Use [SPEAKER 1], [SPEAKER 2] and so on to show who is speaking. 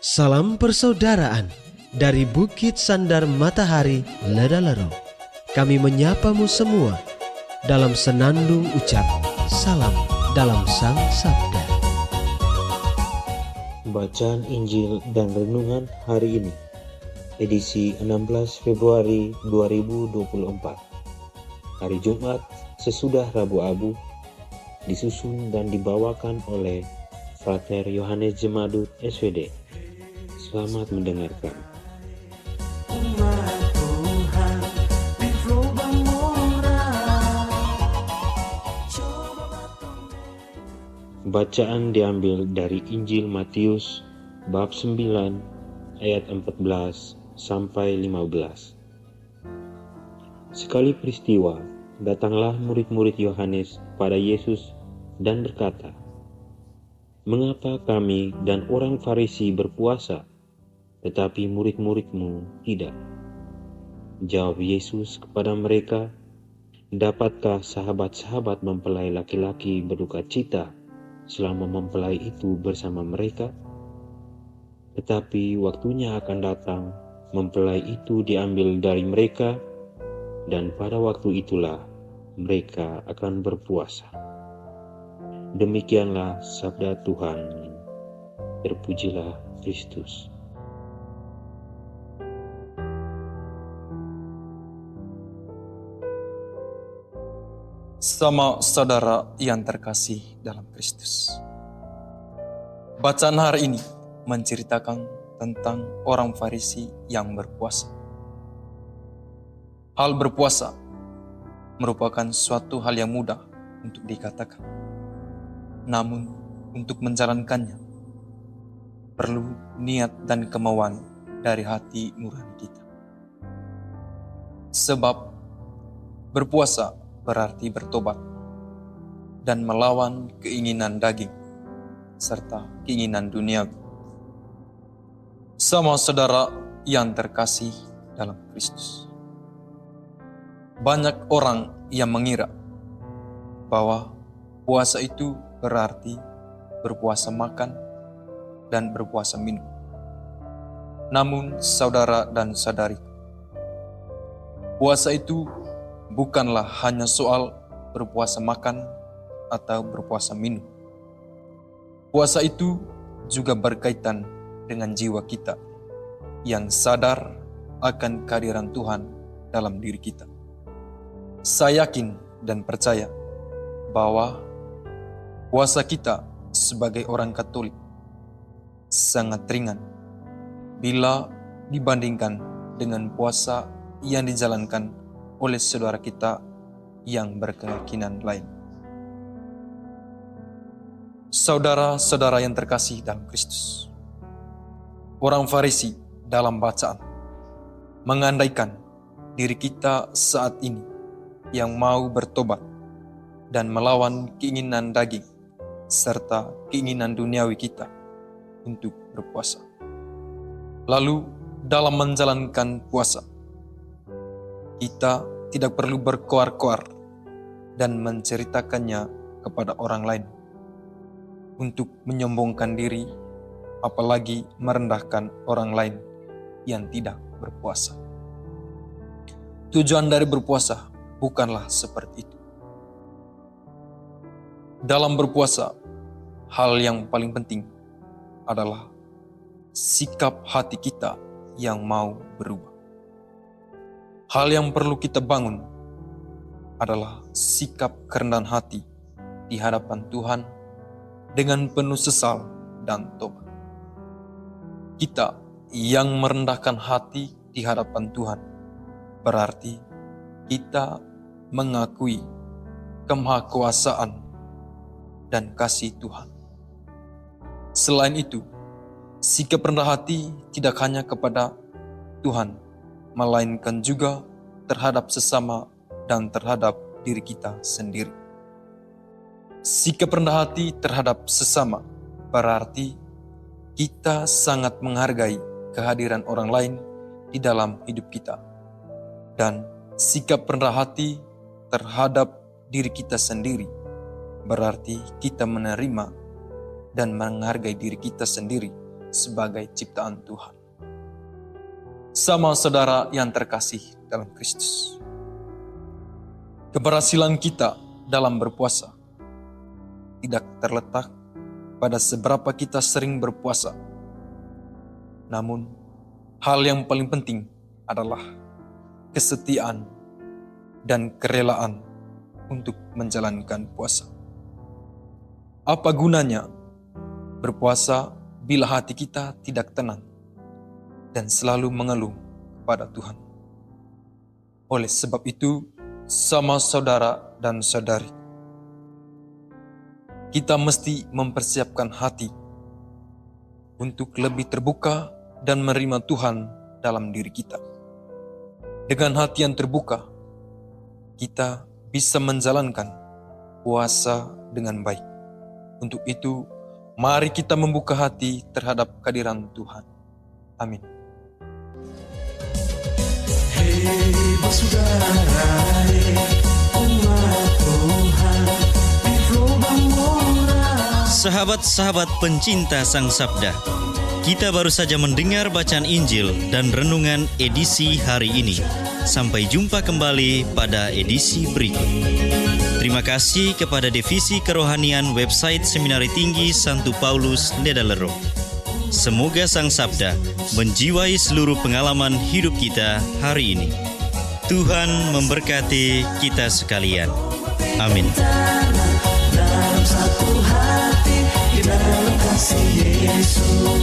[SPEAKER 1] Salam persaudaraan dari Bukit Sandar Matahari Ledalero. Kami menyapamu semua dalam senandung ucap salam dalam Sang Sabda.
[SPEAKER 2] Bacaan Injil dan Renungan hari ini, edisi 16 Februari 2024, hari Jumat sesudah Rabu Abu, disusun dan dibawakan oleh Frater Yohanes Jemadut SVD. Selamat mendengarkan. Bacaan diambil dari Injil Matius bab 9 ayat 14 sampai 15. Sekali peristiwa, datanglah murid-murid Yohanes pada Yesus dan berkata, "Mengapa kami dan orang Farisi berpuasa, tetapi murid-muridmu tidak?" Jawab Yesus kepada mereka, "Dapatkah sahabat-sahabat mempelai laki-laki berduka cita selama mempelai itu bersama mereka? Tetapi waktunya akan datang, mempelai itu diambil dari mereka, dan pada waktu itulah mereka akan berpuasa." Demikianlah sabda Tuhan. Terpujilah Kristus.
[SPEAKER 3] Sama saudara yang terkasih dalam Kristus. Bacaan hari ini menceritakan tentang orang Farisi yang berpuasa. Hal berpuasa merupakan suatu hal yang mudah untuk dikatakan. Namun, untuk menjalankannya perlu niat dan kemauan dari hati nurani kita. Sebab berpuasa berarti bertobat dan melawan keinginan daging serta keinginan duniawi. Sama saudara yang terkasih dalam Kristus. Banyak orang yang mengira bahwa puasa itu berarti berpuasa makan dan berpuasa minum. Namun saudara dan saudari, puasa itu bukanlah hanya soal berpuasa makan atau berpuasa minum. Puasa itu juga berkaitan dengan jiwa kita yang sadar akan kehadiran Tuhan dalam diri kita. Saya yakin dan percaya bahwa puasa kita sebagai orang Katolik sangat ringan bila dibandingkan dengan puasa yang dijalankan oleh saudara kita yang berkeyakinan lain. Saudara-saudara yang terkasih dalam Kristus, orang Farisi dalam bacaan mengandaikan diri kita saat ini yang mau bertobat dan melawan keinginan daging serta keinginan duniawi kita untuk berpuasa. Lalu dalam menjalankan puasa, kita tidak perlu berkoar-koar dan menceritakannya kepada orang lain untuk menyombongkan diri, apalagi merendahkan orang lain yang tidak berpuasa. Tujuan dari berpuasa bukanlah seperti itu. Dalam berpuasa, hal yang paling penting adalah sikap hati kita yang mau berubah. Hal yang perlu kita bangun adalah sikap kerendahan hati di hadapan Tuhan dengan penuh sesal dan tobat. Kita yang merendahkan hati di hadapan Tuhan berarti kita mengakui kemahakuasaan dan kasih Tuhan. Selain itu, sikap rendah hati tidak hanya kepada Tuhan, melainkan juga terhadap sesama dan terhadap diri kita sendiri. Sikap rendah hati terhadap sesama berarti kita sangat menghargai kehadiran orang lain di dalam hidup kita. Dan sikap rendah hati terhadap diri kita sendiri berarti kita menerima dan menghargai diri kita sendiri sebagai ciptaan Tuhan. Sama saudara yang terkasih dalam Kristus, keberhasilan kita dalam berpuasa tidak terletak pada seberapa kita sering berpuasa. Namun, hal yang paling penting adalah kesetiaan dan kerelaan untuk menjalankan puasa. Apa gunanya berpuasa bila hati kita tidak tenang dan selalu mengeluh kepada Tuhan? Oleh sebab itu, sama saudara dan saudari, kita mesti mempersiapkan hati untuk lebih terbuka dan menerima Tuhan dalam diri kita. Dengan hati yang terbuka, kita bisa menjalankan puasa dengan baik. Untuk itu, mari kita membuka hati terhadap kehadiran Tuhan. Amin.
[SPEAKER 4] Sahabat-sahabat pencinta Sang Sabda, kita baru saja mendengar bacaan Injil dan renungan edisi hari ini. Sampai jumpa kembali pada edisi berikut. Terima kasih kepada Divisi Kerohanian website Seminari Tinggi Santo Paulus Ledalero. Semoga Sang Sabda menjiwai seluruh pengalaman hidup kita hari ini. Tuhan memberkati kita sekalian. Amin. Dalam satu hati, di dalam kasih Yesus.